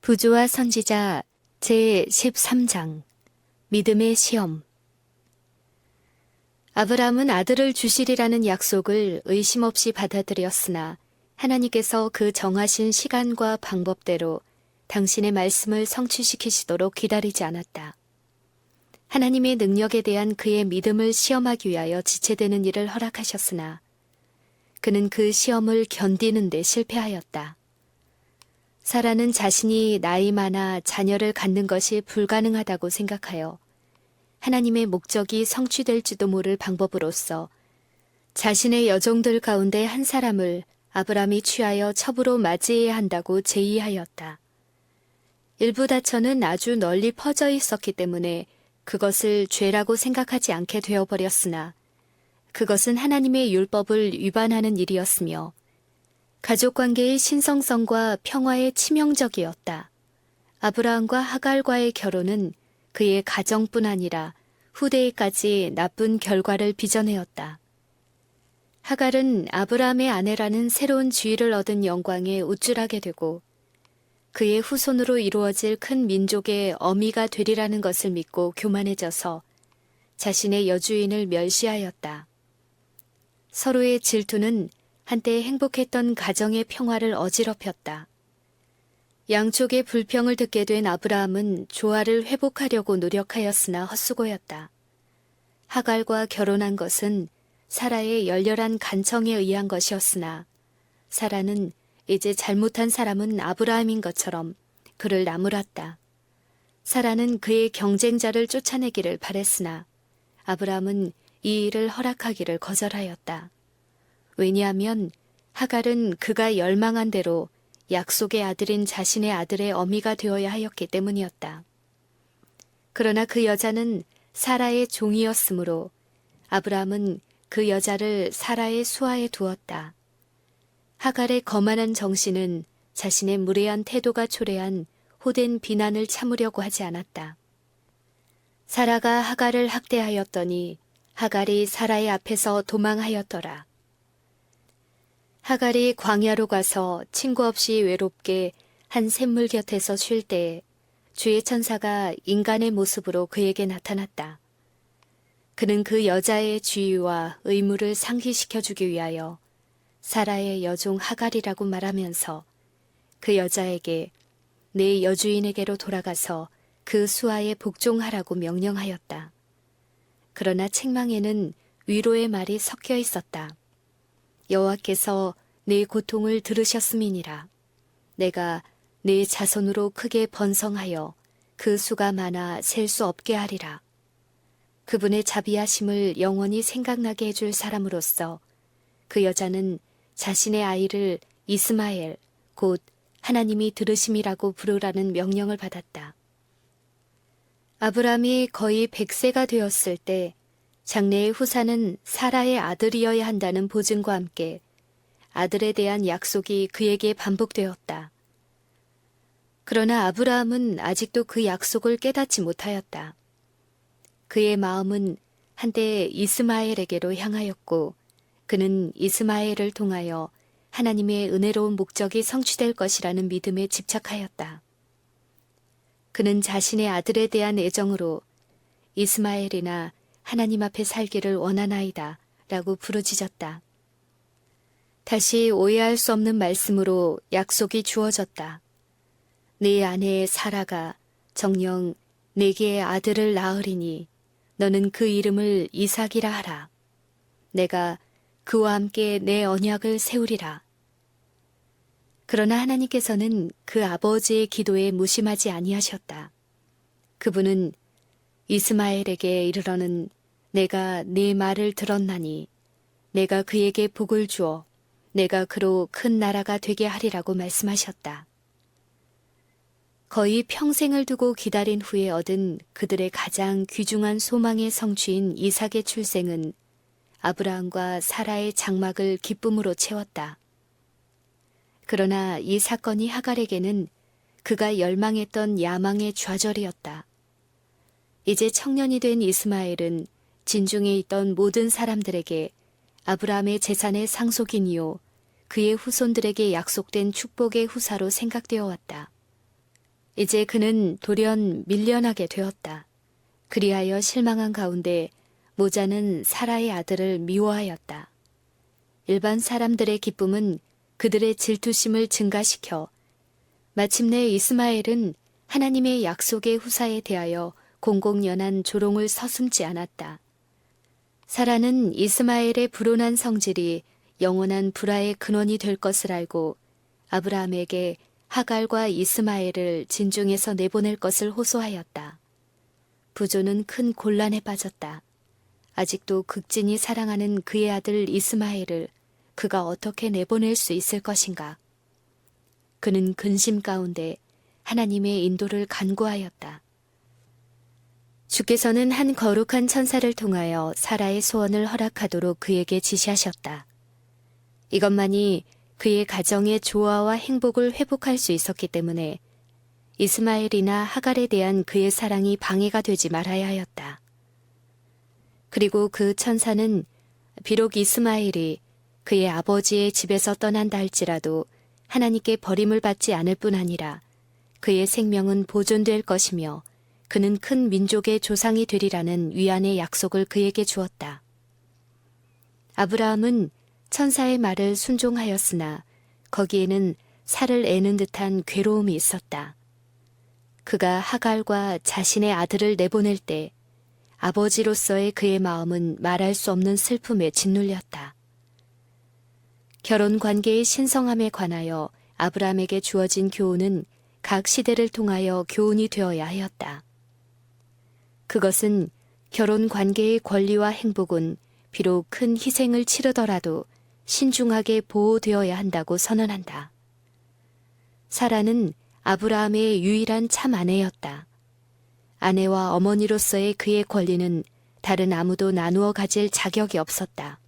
부조와 선지자 제13장 믿음의 시험. 아브라함은 아들을 주시리라는 약속을 의심 없이 받아들였으나 하나님께서 그 정하신 시간과 방법대로 당신의 말씀을 성취시키시도록 기다리지 않았다. 하나님의 능력에 대한 그의 믿음을 시험하기 위하여 지체되는 일을 허락하셨으나 그는 그 시험을 견디는 데 실패하였다. 사라는 자신이 나이 많아 자녀를 갖는 것이 불가능하다고 생각하여 하나님의 목적이 성취될지도 모를 방법으로서 자신의 여종들 가운데 한 사람을 아브람이 취하여 첩으로 맞이해야 한다고 제의하였다. 일부 다처는 아주 널리 퍼져 있었기 때문에 그것을 죄라고 생각하지 않게 되어버렸으나 그것은 하나님의 율법을 위반하는 일이었으며 가족관계의 신성성과 평화에 치명적이었다. 아브라함과 하갈과의 결혼은 그의 가정뿐 아니라 후대에까지 나쁜 결과를 빚어내었다. 하갈은 아브라함의 아내라는 새로운 지위를 얻은 영광에 우쭐하게 되고 그의 후손으로 이루어질 큰 민족의 어미가 되리라는 것을 믿고 교만해져서 자신의 여주인을 멸시하였다. 서로의 질투는 한때 행복했던 가정의 평화를 어지럽혔다. 양쪽의 불평을 듣게 된 아브라함은 조화를 회복하려고 노력하였으나 헛수고였다. 하갈과 결혼한 것은 사라의 열렬한 간청에 의한 것이었으나 사라는 이제 잘못한 사람은 아브라함인 것처럼 그를 나무랐다. 사라는 그의 경쟁자를 쫓아내기를 바랬으나 아브라함은 이 일을 허락하기를 거절하였다. 왜냐하면 하갈은 그가 열망한 대로 약속의 아들인 자신의 아들의 어미가 되어야 하였기 때문이었다. 그러나 그 여자는 사라의 종이었으므로 아브라함은 그 여자를 사라의 수하에 두었다. 하갈의 거만한 정신은 자신의 무례한 태도가 초래한 호된 비난을 참으려고 하지 않았다. 사라가 하갈을 학대하였더니 하갈이 사라의 앞에서 도망하였더라. 하갈이 광야로 가서 친구 없이 외롭게 한 샘물 곁에서 쉴 때에 주의 천사가 인간의 모습으로 그에게 나타났다. 그는 그 여자의 지위와 의무를 상기시켜주기 위하여 사라의 여종 하갈이라고 말하면서 그 여자에게 내 여주인에게로 돌아가서 그 수하에 복종하라고 명령하였다. 그러나 책망에는 위로의 말이 섞여 있었다. 여호와께서 내 고통을 들으셨음이니라. 내가 내 자손으로 크게 번성하여 그 수가 많아 셀 수 없게 하리라. 그분의 자비하심을 영원히 생각나게 해줄 사람으로서 그 여자는 자신의 아이를 이스마엘, 곧 하나님이 들으심이라고 부르라는 명령을 받았다. 아브람이 거의 100세가 되었을 때 장래의 후사는 사라의 아들이어야 한다는 보증과 함께 아들에 대한 약속이 그에게 반복되었다. 그러나 아브라함은 아직도 그 약속을 깨닫지 못하였다. 그의 마음은 한때 이스마엘에게로 향하였고 그는 이스마엘을 통하여 하나님의 은혜로운 목적이 성취될 것이라는 믿음에 집착하였다. 그는 자신의 아들에 대한 애정으로 이스마엘이나 하나님 앞에 살기를 원하나이다 라고 부르짖었다. 다시 오해할 수 없는 말씀으로 약속이 주어졌다. 네 아내 사라가 정녕 내게 아들을 낳으리니 너는 그 이름을 이삭이라 하라. 내가 그와 함께 내 언약을 세우리라. 그러나 하나님께서는 그 아버지의 기도에 무심하지 아니하셨다. 그분은 이스마엘에게 이르러는 내가 네 말을 들었나니 내가 그에게 복을 주어 내가 그로 큰 나라가 되게 하리라고 말씀하셨다. 거의 평생을 두고 기다린 후에 얻은 그들의 가장 귀중한 소망의 성취인 이삭의 출생은 아브라함과 사라의 장막을 기쁨으로 채웠다. 그러나 이 사건이 하갈에게는 그가 열망했던 야망의 좌절이었다. 이제 청년이 된 이스마엘은 진중에 있던 모든 사람들에게 아브라함의 재산의 상속인이요 그의 후손들에게 약속된 축복의 후사로 생각되어 왔다. 이제 그는 돌연 밀려나게 되었다. 그리하여 실망한 가운데 모자는 사라의 아들을 미워하였다. 일반 사람들의 기쁨은 그들의 질투심을 증가시켜 마침내 이스마엘은 하나님의 약속의 후사에 대하여 공공연한 조롱을 서슴지 않았다. 사라는 이스마엘의 불온한 성질이 영원한 불화의 근원이 될 것을 알고 아브라함에게 하갈과 이스마엘을 진중에서 내보낼 것을 호소하였다. 부조는 큰 곤란에 빠졌다. 아직도 극진히 사랑하는 그의 아들 이스마엘을 그가 어떻게 내보낼 수 있을 것인가. 그는 근심 가운데 하나님의 인도를 간구하였다. 주께서는 한 거룩한 천사를 통하여 사라의 소원을 허락하도록 그에게 지시하셨다. 이것만이 그의 가정의 조화와 행복을 회복할 수 있었기 때문에 이스마엘이나 하갈에 대한 그의 사랑이 방해가 되지 말아야 하였다. 그리고 그 천사는 비록 이스마엘이 그의 아버지의 집에서 떠난다 할지라도 하나님께 버림을 받지 않을 뿐 아니라 그의 생명은 보존될 것이며 그는 큰 민족의 조상이 되리라는 위안의 약속을 그에게 주었다. 아브라함은 천사의 말을 순종하였으나 거기에는 살을 애는 듯한 괴로움이 있었다. 그가 하갈과 자신의 아들을 내보낼 때 아버지로서의 그의 마음은 말할 수 없는 슬픔에 짓눌렸다. 결혼 관계의 신성함에 관하여 아브라함에게 주어진 교훈은 각 시대를 통하여 교훈이 되어야 하였다. 그것은 결혼 관계의 권리와 행복은 비록 큰 희생을 치르더라도 신중하게 보호되어야 한다고 선언한다. 사라는 아브라함의 유일한 참 아내였다. 아내와 어머니로서의 그의 권리는 다른 아무도 나누어 가질 자격이 없었다.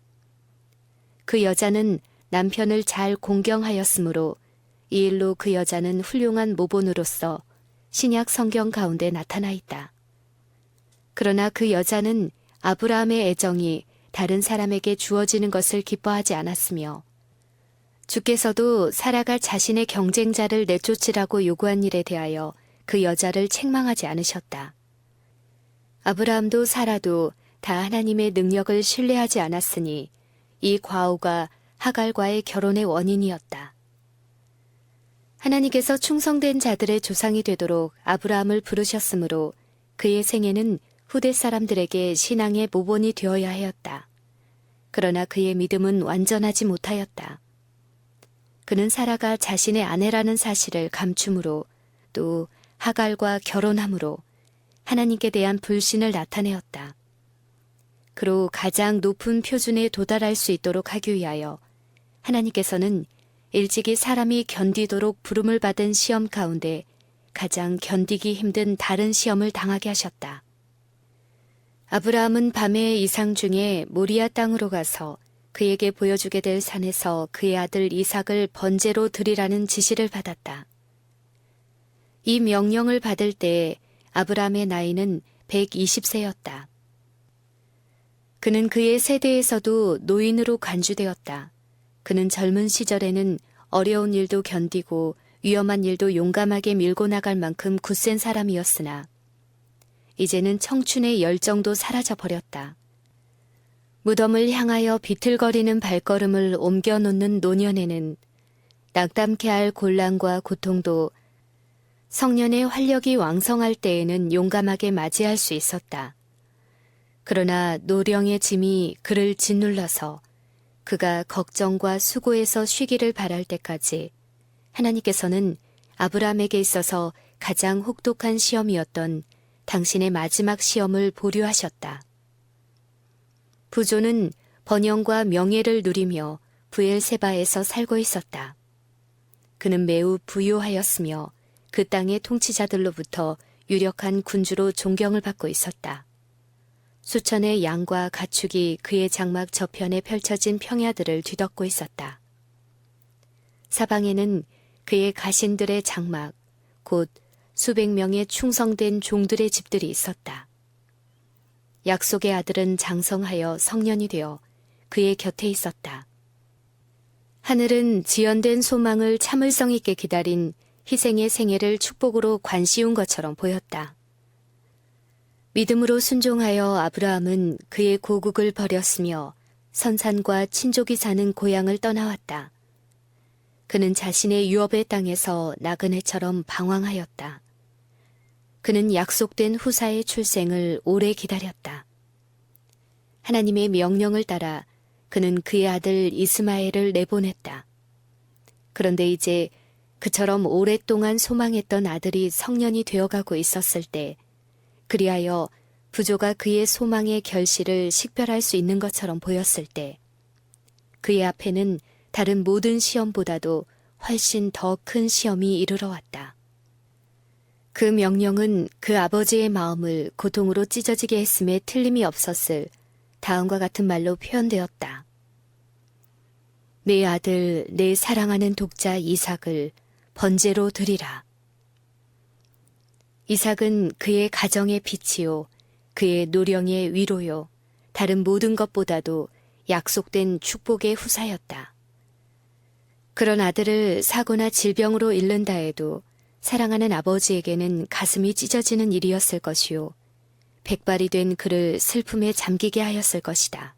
그 여자는 남편을 잘 공경하였으므로 이 일로 그 여자는 훌륭한 모본으로서 신약 성경 가운데 나타나 있다. 그러나 그 여자는 아브라함의 애정이 다른 사람에게 주어지는 것을 기뻐하지 않았으며 주께서도 사라가 자신의 경쟁자를 내쫓으라고 요구한 일에 대하여 그 여자를 책망하지 않으셨다. 아브라함도 사라도 다 하나님의 능력을 신뢰하지 않았으니 이 과오가 하갈과의 결혼의 원인이었다. 하나님께서 충성된 자들의 조상이 되도록 아브라함을 부르셨으므로 그의 생애는 후대 사람들에게 신앙의 모본이 되어야 하였다. 그러나 그의 믿음은 완전하지 못하였다. 그는 사라가 자신의 아내라는 사실을 감춤으로 또 하갈과 결혼함으로 하나님께 대한 불신을 나타내었다. 그로 가장 높은 표준에 도달할 수 있도록 하기 위하여 하나님께서는 일찍이 사람이 견디도록 부름을 받은 시험 가운데 가장 견디기 힘든 다른 시험을 당하게 하셨다. 아브라함은 밤의 이상 중에 모리아 땅으로 가서 그에게 보여주게 될 산에서 그의 아들 이삭을 번제로 드리라는 지시를 받았다. 이 명령을 받을 때 아브라함의 나이는 120세였다. 그는 그의 세대에서도 노인으로 간주되었다. 그는 젊은 시절에는 어려운 일도 견디고 위험한 일도 용감하게 밀고 나갈 만큼 굳센 사람이었으나 이제는 청춘의 열정도 사라져 버렸다. 무덤을 향하여 비틀거리는 발걸음을 옮겨놓는 노년에는 낙담케 할 곤란과 고통도 성년의 활력이 왕성할 때에는 용감하게 맞이할 수 있었다. 그러나 노령의 짐이 그를 짓눌러서 그가 걱정과 수고에서 쉬기를 바랄 때까지 하나님께서는 아브라함에게 있어서 가장 혹독한 시험이었던 당신의 마지막 시험을 보류하셨다. 부조는 번영과 명예를 누리며 부엘세바에서 살고 있었다. 그는 매우 부유하였으며 그 땅의 통치자들로부터 유력한 군주로 존경을 받고 있었다. 수천의 양과 가축이 그의 장막 저편에 펼쳐진 평야들을 뒤덮고 있었다. 사방에는 그의 가신들의 장막, 곧 수백 명의 충성된 종들의 집들이 있었다. 약속의 아들은 장성하여 성년이 되어 그의 곁에 있었다. 하늘은 지연된 소망을 참을성 있게 기다린 희생의 생애를 축복으로 관씌운 것처럼 보였다. 믿음으로 순종하여 아브라함은 그의 고국을 버렸으며 선산과 친족이 사는 고향을 떠나왔다. 그는 자신의 유업의 땅에서 나그네처럼 방황하였다. 그는 약속된 후사의 출생을 오래 기다렸다. 하나님의 명령을 따라 그는 그의 아들 이스마엘을 내보냈다. 그런데 이제 그처럼 오랫동안 소망했던 아들이 성년이 되어가고 있었을 때, 그리하여 부조가 그의 소망의 결실을 식별할 수 있는 것처럼 보였을 때, 그의 앞에는 다른 모든 시험보다도 훨씬 더 큰 시험이 이르러 왔다. 그 명령은 그 아버지의 마음을 고통으로 찢어지게 했음에 틀림이 없었을 다음과 같은 말로 표현되었다. 내 아들, 내 사랑하는 독자 이삭을 번제로 드리라. 이삭은 그의 가정의 빛이요, 그의 노령의 위로요, 다른 모든 것보다도 약속된 축복의 후사였다. 그런 아들을 사고나 질병으로 잃는다 해도 사랑하는 아버지에게는 가슴이 찢어지는 일이었을 것이요, 백발이 된 그를 슬픔에 잠기게 하였을 것이다.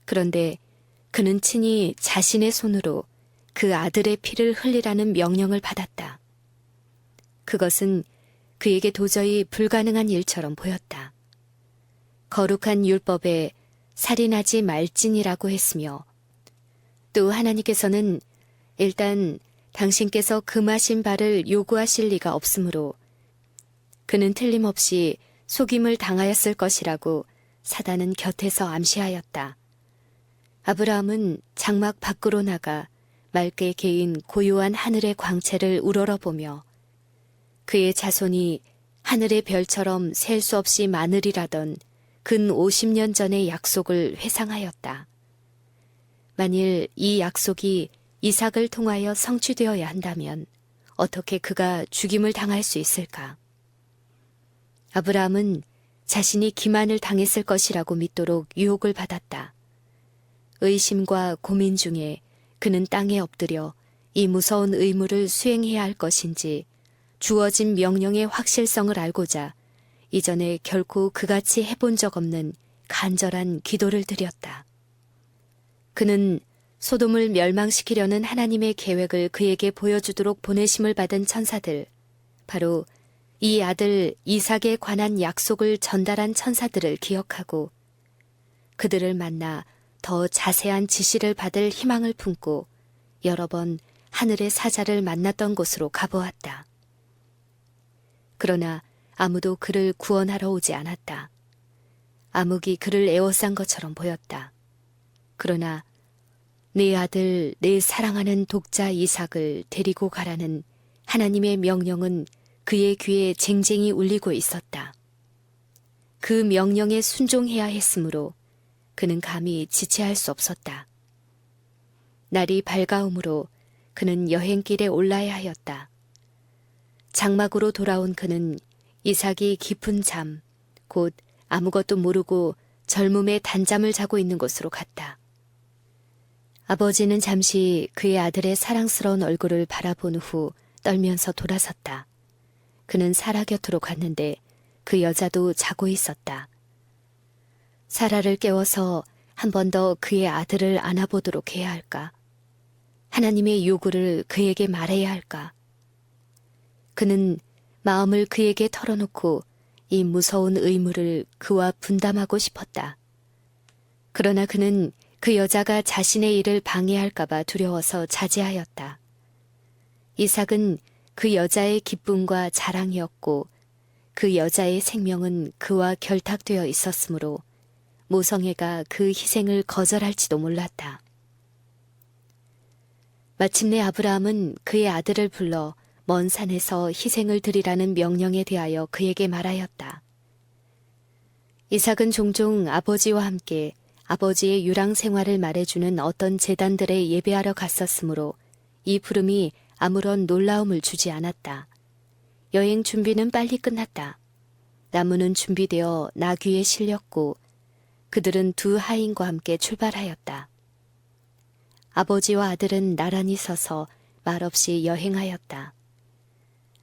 그런데 그는 친히 자신의 손으로 그 아들의 피를 흘리라는 명령을 받았다. 그것은 그에게 도저히 불가능한 일처럼 보였다. 거룩한 율법에 살인하지 말지니라고 했으며, 또 하나님께서는 일단 당신께서 금하신 바를 요구하실 리가 없으므로 그는 틀림없이 속임을 당하였을 것이라고 사단은 곁에서 암시하였다. 아브라함은 장막 밖으로 나가 맑게 개인 고요한 하늘의 광채를 우러러보며 그의 자손이 하늘의 별처럼 셀 수 없이 많으리라던 근 50년 전의 약속을 회상하였다. 만일 이 약속이 이삭을 통하여 성취되어야 한다면 어떻게 그가 죽임을 당할 수 있을까? 아브라함은 자신이 기만을 당했을 것이라고 믿도록 유혹을 받았다. 의심과 고민 중에 그는 땅에 엎드려 이 무서운 의무를 수행해야 할 것인지 주어진 명령의 확실성을 알고자 이전에 결코 그같이 해본 적 없는 간절한 기도를 드렸다. 그는 소돔을 멸망시키려는 하나님의 계획을 그에게 보여주도록 보내심을 받은 천사들, 바로 이 아들 이삭에 관한 약속을 전달한 천사들을 기억하고 그들을 만나 더 자세한 지시를 받을 희망을 품고 여러 번 하늘의 사자를 만났던 곳으로 가보았다. 그러나 아무도 그를 구원하러 오지 않았다. 암흑이 그를 에워싼 것처럼 보였다. 그러나 내 아들, 내 사랑하는 독자 이삭을 데리고 가라는 하나님의 명령은 그의 귀에 쟁쟁이 울리고 있었다. 그 명령에 순종해야 했으므로 그는 감히 지체할 수 없었다. 날이 밝아오므로 그는 여행길에 올라야 하였다. 장막으로 돌아온 그는 이삭이 깊은 잠, 곧 아무것도 모르고 젊음의 단잠을 자고 있는 곳으로 갔다. 아버지는 잠시 그의 아들의 사랑스러운 얼굴을 바라본 후 떨면서 돌아섰다. 그는 사라 곁으로 갔는데 그 여자도 자고 있었다. 사라를 깨워서 한 번 더 그의 아들을 안아보도록 해야 할까? 하나님의 요구를 그에게 말해야 할까? 그는 마음을 그에게 털어놓고 이 무서운 의무를 그와 분담하고 싶었다. 그러나 그는 그 여자가 자신의 일을 방해할까봐 두려워서 자제하였다. 이삭은 그 여자의 기쁨과 자랑이었고 그 여자의 생명은 그와 결탁되어 있었으므로 모성애가 그 희생을 거절할지도 몰랐다. 마침내 아브라함은 그의 아들을 불러 먼 산에서 희생을 드리라는 명령에 대하여 그에게 말하였다. 이삭은 종종 아버지와 함께 아버지의 유랑 생활을 말해주는 어떤 제단들에 예배하러 갔었으므로 이 부름이 아무런 놀라움을 주지 않았다. 여행 준비는 빨리 끝났다. 나무는 준비되어 나귀에 실렸고 그들은 두 하인과 함께 출발하였다. 아버지와 아들은 나란히 서서 말없이 여행하였다.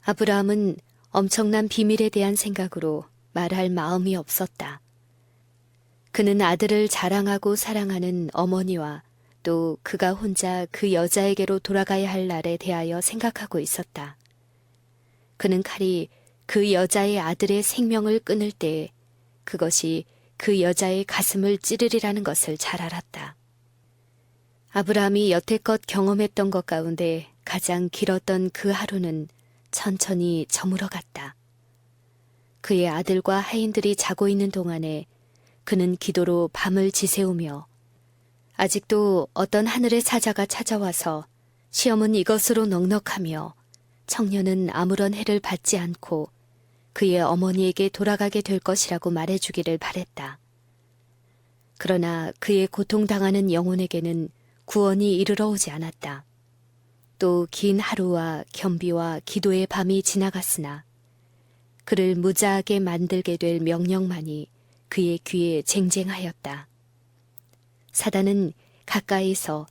아브라함은 엄청난 비밀에 대한 생각으로 말할 마음이 없었다. 그는 아들을 자랑하고 사랑하는 어머니와 또 그가 혼자 그 여자에게로 돌아가야 할 날에 대하여 생각하고 있었다. 그는 칼이 그 여자의 아들의 생명을 끊을 때에 그것이 그 여자의 가슴을 찌르리라는 것을 잘 알았다. 아브라함이 여태껏 경험했던 것 가운데 가장 길었던 그 하루는 천천히 저물어갔다. 그의 아들과 하인들이 자고 있는 동안에 그는 기도로 밤을 지새우며 아직도 어떤 하늘의 사자가 찾아와서 시험은 이것으로 넉넉하며 청년은 아무런 해를 받지 않고 그의 어머니에게 돌아가게 될 것이라고 말해주기를 바랬다. 그러나 그의 고통당하는 영혼에게는 구원이 이르러 오지 않았다. 또 긴 하루와 겸비와 기도의 밤이 지나갔으나 그를 무자하게 만들게 될 명령만이 그의 귀에 쟁쟁하였다. 사단은 가까이서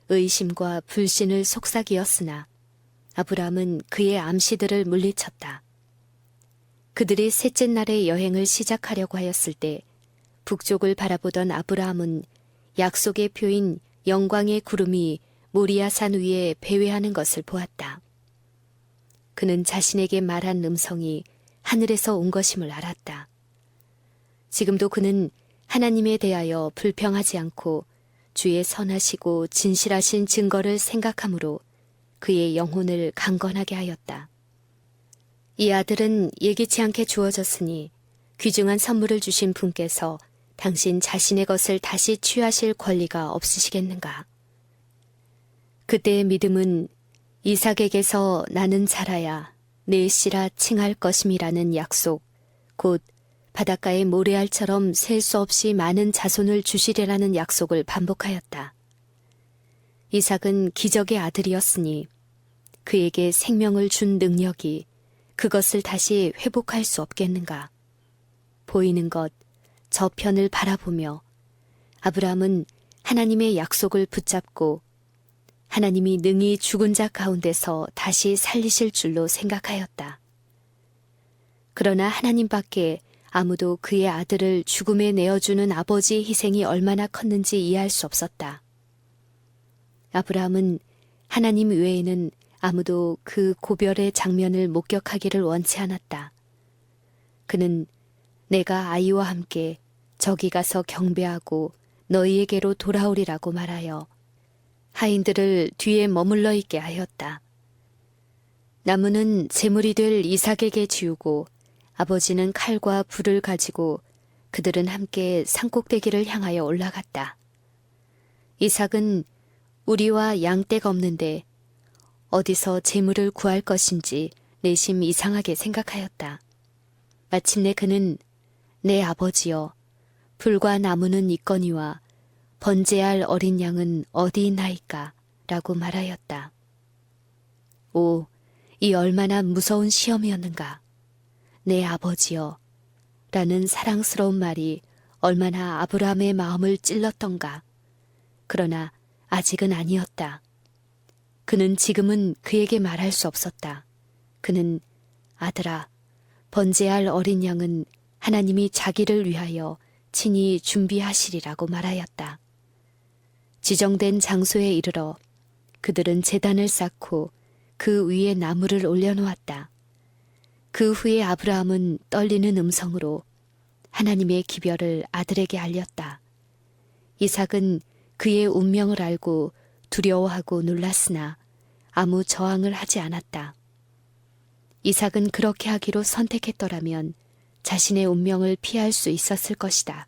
의심과 불신을 속삭이었으나 아브라함은 그의 암시들을 물리쳤다. 그들이 셋째 날의 여행을 시작하려고 하였을 때 북쪽을 바라보던 아브라함은 약속의 표인 영광의 구름이 모리아산 위에 배회하는 것을 보았다. 그는 자신에게 말한 음성이 하늘에서 온 것임을 알았다. 지금도 그는 하나님에 대하여 불평하지 않고 주의 선하시고 진실하신 증거를 생각함으로 그의 영혼을 강건하게 하였다. 이 아들은 예기치 않게 주어졌으니 귀중한 선물을 주신 분께서 당신 자신의 것을 다시 취하실 권리가 없으시겠는가? 그때의 믿음은 이삭에게서 나는 자라야 내 씨라 칭할 것임이라는 약속, 곧 바닷가의 모래알처럼 셀 수 없이 많은 자손을 주시리라는 약속을 반복하였다. 이삭은 기적의 아들이었으니 그에게 생명을 준 능력이 그것을 다시 회복할 수 없겠는가? 보이는 것, 저편을 바라보며 아브라함은 하나님의 약속을 붙잡고 하나님이 능히 죽은 자 가운데서 다시 살리실 줄로 생각하였다. 그러나 하나님밖에 아무도 그의 아들을 죽음에 내어주는 아버지의 희생이 얼마나 컸는지 이해할 수 없었다. 아브라함은 하나님 외에는 아무도 그 고별의 장면을 목격하기를 원치 않았다. 그는 내가 아이와 함께 저기 가서 경배하고 너희에게로 돌아오리라고 말하여 하인들을 뒤에 머물러 있게 하였다. 나무는 제물이 될 이삭에게 지우고 아버지는 칼과 불을 가지고 그들은 함께 산꼭대기를 향하여 올라갔다. 이삭은 우리와 양떼가 없는데 어디서 제물을 구할 것인지 내심 이상하게 생각하였다. 마침내 그는 내 아버지여 불과 나무는 있거니와 번제할 어린 양은 어디 있나이까 라고 말하였다. 오, 이 얼마나 무서운 시험이었는가. 내 아버지여 라는 사랑스러운 말이 얼마나 아브라함의 마음을 찔렀던가. 그러나 아직은 아니었다. 그는 지금은 그에게 말할 수 없었다. 그는 아들아, 번제할 어린 양은 하나님이 자기를 위하여 친히 준비하시리라고 말하였다. 지정된 장소에 이르러 그들은 제단을 쌓고 그 위에 나무를 올려놓았다. 그 후에 아브라함은 떨리는 음성으로 하나님의 기별을 아들에게 알렸다. 이삭은 그의 운명을 알고 두려워하고 놀랐으나 아무 저항을 하지 않았다. 이삭은 그렇게 하기로 선택했더라면 자신의 운명을 피할 수 있었을 것이다.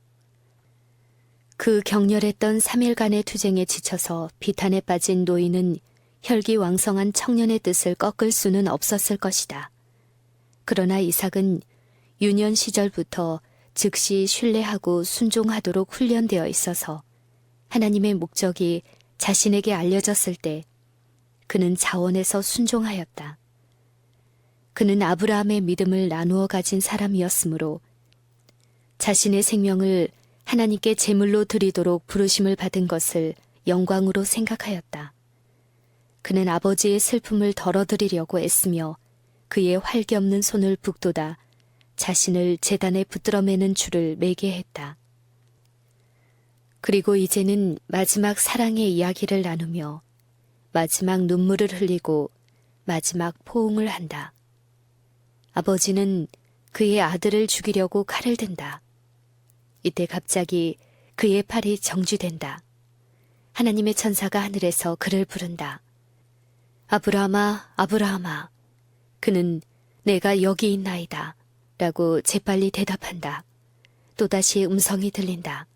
그 격렬했던 3일간의 투쟁에 지쳐서 비탄에 빠진 노인은 혈기왕성한 청년의 뜻을 꺾을 수는 없었을 것이다. 그러나 이삭은 유년 시절부터 즉시 신뢰하고 순종하도록 훈련되어 있어서 하나님의 목적이 자신에게 알려졌을 때 그는 자원해서 순종하였다. 그는 아브라함의 믿음을 나누어 가진 사람이었으므로 자신의 생명을 하나님께 제물로 드리도록 부르심을 받은 것을 영광으로 생각하였다. 그는 아버지의 슬픔을 덜어드리려고 애쓰며 그의 활기 없는 손을 북돋아 자신을 제단에 붙들어매는 줄을 매게 했다. 그리고 이제는 마지막 사랑의 이야기를 나누며 마지막 눈물을 흘리고 마지막 포옹을 한다. 아버지는 그의 아들을 죽이려고 칼을 든다. 이때 갑자기 그의 팔이 정지된다. 하나님의 천사가 하늘에서 그를 부른다. 아브라함아, 아브라함아. 그는 내가 여기 있나이다. 라고 재빨리 대답한다. 또다시 음성이 들린다.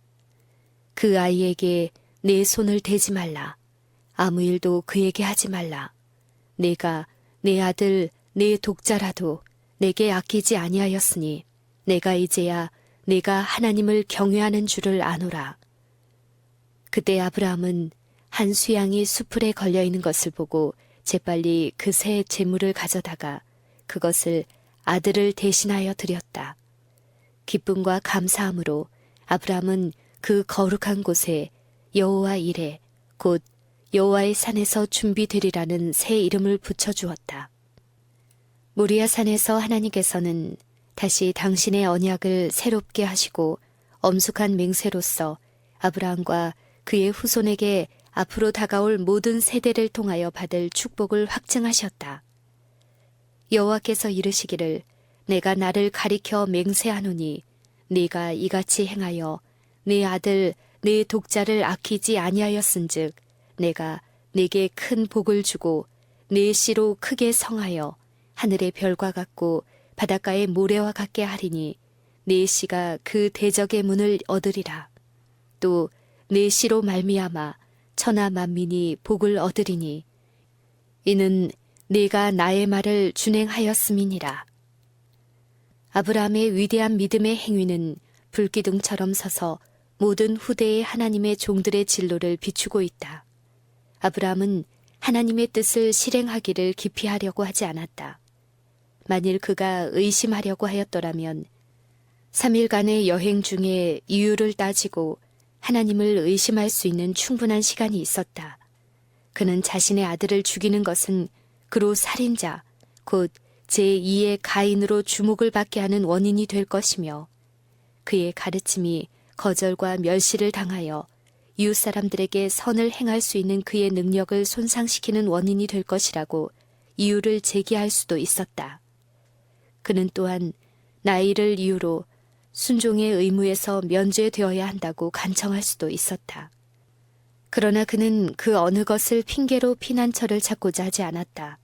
그 아이에게 내 손을 대지 말라. 아무 일도 그에게 하지 말라. 내가 내 아들, 내 독자라도 내게 아끼지 아니하였으니 내가 이제야 내가 하나님을 경외하는 줄을 아노라. 그때 아브라함은 한 수양이 수풀에 걸려있는 것을 보고 재빨리 그 새 재물을 가져다가 그것을 아들을 대신하여 드렸다. 기쁨과 감사함으로 아브라함은 그 거룩한 곳에 여호와 이레 곧 여호와의 산에서 준비되리라는 새 이름을 붙여주었다. 모리아 산에서 하나님께서는 다시 당신의 언약을 새롭게 하시고 엄숙한 맹세로서 아브라함과 그의 후손에게 앞으로 다가올 모든 세대를 통하여 받을 축복을 확증하셨다. 여호와께서 이르시기를 내가 나를 가리켜 맹세하노니 네가 이같이 행하여 네 아들 네 독자를 아끼지 아니하였은즉 내가 네게 큰 복을 주고 네 씨로 크게 성하여 하늘의 별과 같고 바닷가의 모래와 같게 하리니 네 씨가 그 대적의 문을 얻으리라. 또 네 씨로 말미암아 천하 만민이 복을 얻으리니 이는 네가 나의 말을 준행하였음이니라. 아브라함의 위대한 믿음의 행위는 불기둥처럼 서서 모든 후대의 하나님의 종들의 진로를 비추고 있다. 아브라함은 하나님의 뜻을 실행하기를 기피하려고 하지 않았다. 만일 그가 의심하려고 하였더라면 3일간의 여행 중에 이유를 따지고 하나님을 의심할 수 있는 충분한 시간이 있었다. 그는 자신의 아들을 죽이는 것은 그로 살인자, 곧 제2의 가인으로 주목을 받게 하는 원인이 될 것이며 그의 가르침이 거절과 멸시를 당하여 이웃 사람들에게 선을 행할 수 있는 그의 능력을 손상시키는 원인이 될 것이라고 이유를 제기할 수도 있었다. 그는 또한 나이를 이유로 순종의 의무에서 면제되어야 한다고 간청할 수도 있었다. 그러나 그는 그 어느 것을 핑계로 피난처를 찾고자 하지 않았다.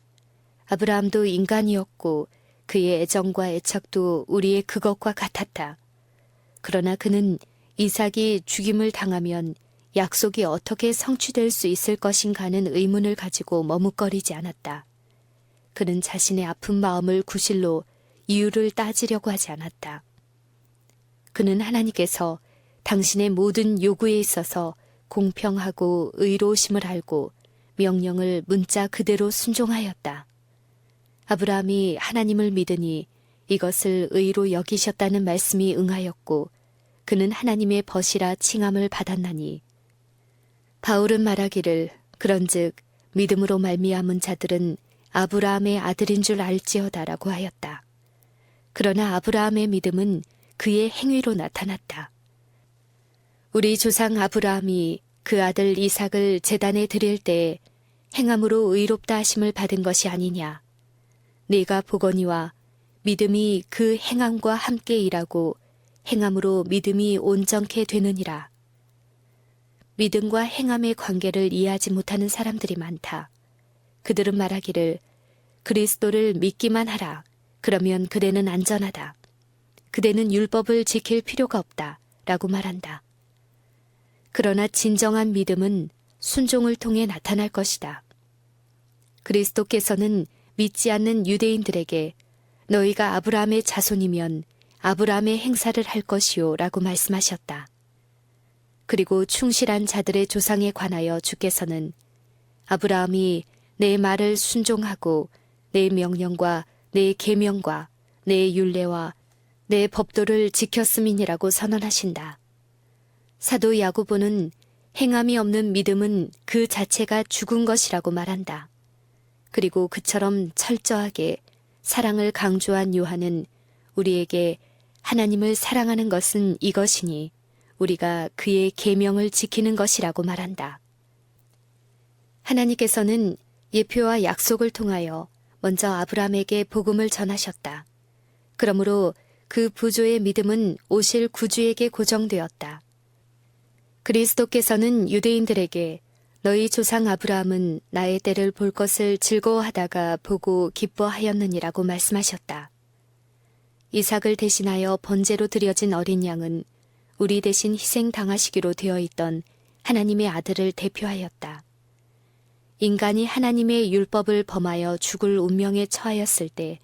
아브라함도 인간이었고 그의 애정과 애착도 우리의 그것과 같았다. 그러나 그는 이삭이 죽임을 당하면 약속이 어떻게 성취될 수 있을 것인가 하는 의문을 가지고 머뭇거리지 않았다. 그는 자신의 아픈 마음을 구실로 이유를 따지려고 하지 않았다. 그는 하나님께서 당신의 모든 요구에 있어서 공평하고 의로우심을 알고 명령을 문자 그대로 순종하였다. 아브라함이 하나님을 믿으니 이것을 의로 여기셨다는 말씀이 응하였고 그는 하나님의 벗이라 칭함을 받았나니 바울은 말하기를 그런즉 믿음으로 말미암은 자들은 아브라함의 아들인 줄 알지어다라고 하였다. 그러나 아브라함의 믿음은 그의 행위로 나타났다. 우리 조상 아브라함이 그 아들 이삭을 제단에 드릴 때에 행함으로 의롭다 하심을 받은 것이 아니냐. 네가 보거니와 믿음이 그 행함과 함께 일하고 행함으로 믿음이 온전케 되느니라. 믿음과 행함의 관계를 이해하지 못하는 사람들이 많다. 그들은 말하기를 그리스도를 믿기만 하라. 그러면 그대는 안전하다. 그대는 율법을 지킬 필요가 없다. 라고 말한다. 그러나 진정한 믿음은 순종을 통해 나타날 것이다. 그리스도께서는 믿지 않는 유대인들에게 너희가 아브라함의 자손이면 아브라함의 행사를 할 것이요 라고 말씀하셨다. 그리고 충실한 자들의 조상에 관하여 주께서는 아브라함이 내 말을 순종하고 내 명령과 내 계명과 내 율례와 내 법도를 지켰음이니라고 선언하신다. 사도 야고보는 행함이 없는 믿음은 그 자체가 죽은 것이라고 말한다. 그리고 그처럼 철저하게 사랑을 강조한 요한은 우리에게 하나님을 사랑하는 것은 이것이니 우리가 그의 계명을 지키는 것이라고 말한다. 하나님께서는 예표와 약속을 통하여 먼저 아브라함에게 복음을 전하셨다. 그러므로 그 부조의 믿음은 오실 구주에게 고정되었다. 그리스도께서는 유대인들에게 너희 조상 아브라함은 나의 때를 볼 것을 즐거워하다가 보고 기뻐하였느니라고 말씀하셨다. 이삭을 대신하여 번제로 드려진 어린 양은 우리 대신 희생당하시기로 되어 있던 하나님의 아들을 대표하였다. 인간이 하나님의 율법을 범하여 죽을 운명에 처하였을 때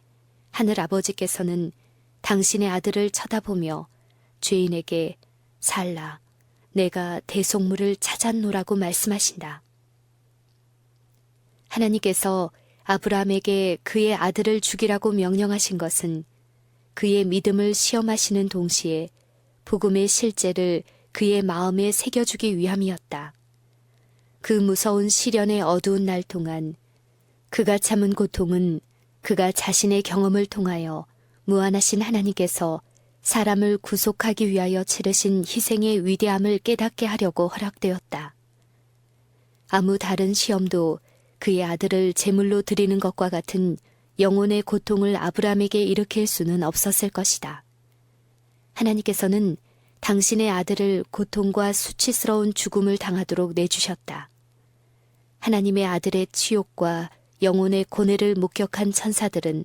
하늘 아버지께서는 당신의 아들을 쳐다보며 죄인에게 살라, 내가 대속물을 찾았노라고 말씀하신다. 하나님께서 아브라함에게 그의 아들을 죽이라고 명령하신 것은 그의 믿음을 시험하시는 동시에 복음의 실제를 그의 마음에 새겨주기 위함이었다. 그 무서운 시련의 어두운 날 동안 그가 참은 고통은 그가 자신의 경험을 통하여 무한하신 하나님께서 사람을 구속하기 위하여 치르신 희생의 위대함을 깨닫게 하려고 허락되었다. 아무 다른 시험도 그의 아들을 제물로 드리는 것과 같은 영혼의 고통을 아브라함에게 일으킬 수는 없었을 것이다. 하나님께서는 당신의 아들을 고통과 수치스러운 죽음을 당하도록 내주셨다. 하나님의 아들의 치욕과 영혼의 고뇌를 목격한 천사들은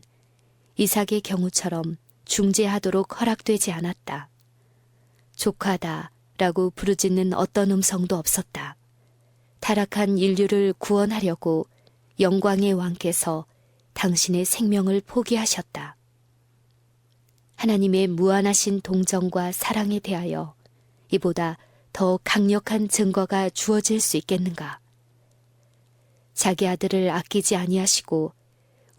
이삭의 경우처럼 중재하도록 허락되지 않았다. 족하다 라고 부르짖는 어떤 음성도 없었다. 타락한 인류를 구원하려고 영광의 왕께서 당신의 생명을 포기하셨다. 하나님의 무한하신 동정과 사랑에 대하여 이보다 더 강력한 증거가 주어질 수 있겠는가? 자기 아들을 아끼지 아니하시고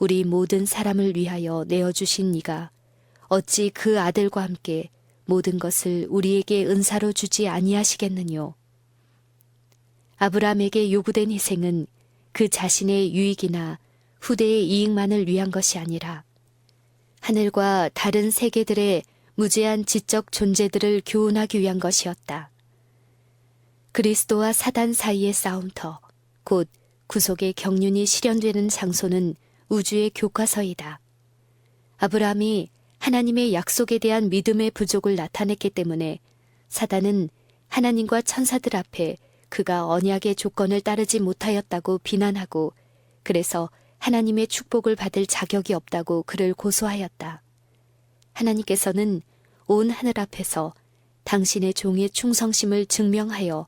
우리 모든 사람을 위하여 내어주신 이가 어찌 그 아들과 함께 모든 것을 우리에게 은사로 주지 아니하시겠느뇨? 아브라함에게 요구된 희생은 그 자신의 유익이나 후대의 이익만을 위한 것이 아니라 하늘과 다른 세계들의 무제한 지적 존재들을 교훈하기 위한 것이었다. 그리스도와 사단 사이의 싸움터, 곧 구속의 경륜이 실현되는 장소는 우주의 교과서이다. 아브라함이 하나님의 약속에 대한 믿음의 부족을 나타냈기 때문에 사단은 하나님과 천사들 앞에 그가 언약의 조건을 따르지 못하였다고 비난하고 그래서 하나님의 축복을 받을 자격이 없다고 그를 고소하였다. 하나님께서는 온 하늘 앞에서 당신의 종의 충성심을 증명하여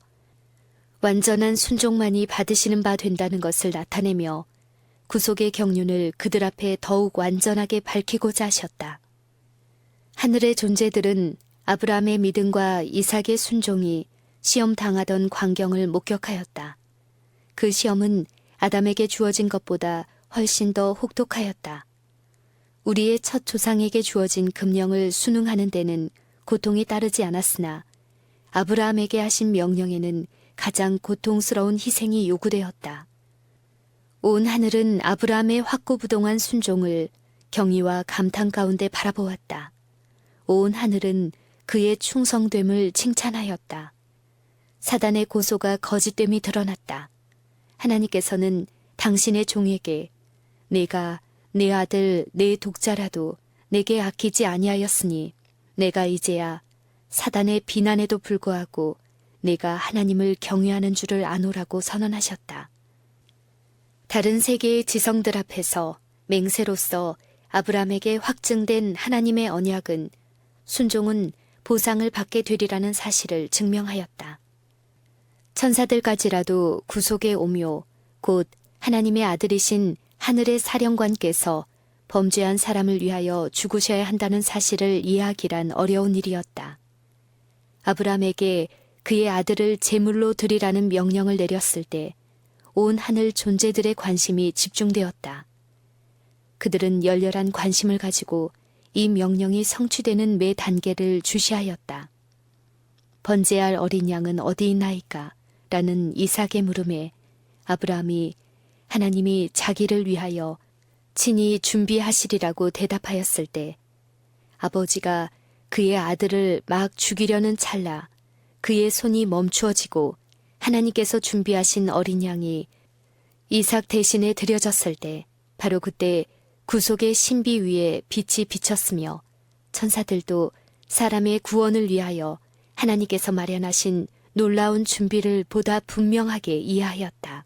완전한 순종만이 받으시는 바 된다는 것을 나타내며 구속의 경륜을 그들 앞에 더욱 완전하게 밝히고자 하셨다. 하늘의 존재들은 아브라함의 믿음과 이삭의 순종이 시험 당하던 광경을 목격하였다. 그 시험은 아담에게 주어진 것보다 훨씬 더 혹독하였다. 우리의 첫 조상에게 주어진 금령을 순응하는 데는 고통이 따르지 않았으나 아브라함에게 하신 명령에는 가장 고통스러운 희생이 요구되었다. 온 하늘은 아브라함의 확고부동한 순종을 경의와 감탄 가운데 바라보았다. 온 하늘은 그의 충성됨을 칭찬하였다. 사단의 고소가 거짓됨이 드러났다. 하나님께서는 당신의 종에게 내가 내 아들 내 독자라도 내게 아끼지 아니하였으니 내가 이제야 사단의 비난에도 불구하고 내가 하나님을 경외하는 줄을 아노라고 선언하셨다. 다른 세계의 지성들 앞에서 맹세로서 아브라함에게 확증된 하나님의 언약은 순종은 보상을 받게 되리라는 사실을 증명하였다. 천사들까지라도 구속의 오묘, 곧 하나님의 아들이신 하늘의 사령관께서 범죄한 사람을 위하여 죽으셔야 한다는 사실을 이해하기란 어려운 일이었다. 아브라함에게 그의 아들을 제물로 드리라는 명령을 내렸을 때 온 하늘 존재들의 관심이 집중되었다. 그들은 열렬한 관심을 가지고 이 명령이 성취되는 매 단계를 주시하였다. 번제할 어린 양은 어디 있나이까? 라는 이삭의 물음에 아브라함이 하나님이 자기를 위하여 친히 준비하시리라고 대답하였을 때 아버지가 그의 아들을 막 죽이려는 찰나 그의 손이 멈추어지고 하나님께서 준비하신 어린 양이 이삭 대신에 드려졌을 때 바로 그때 구속의 신비 위에 빛이 비쳤으며 천사들도 사람의 구원을 위하여 하나님께서 마련하신 놀라운 준비를 보다 분명하게 이해하였다.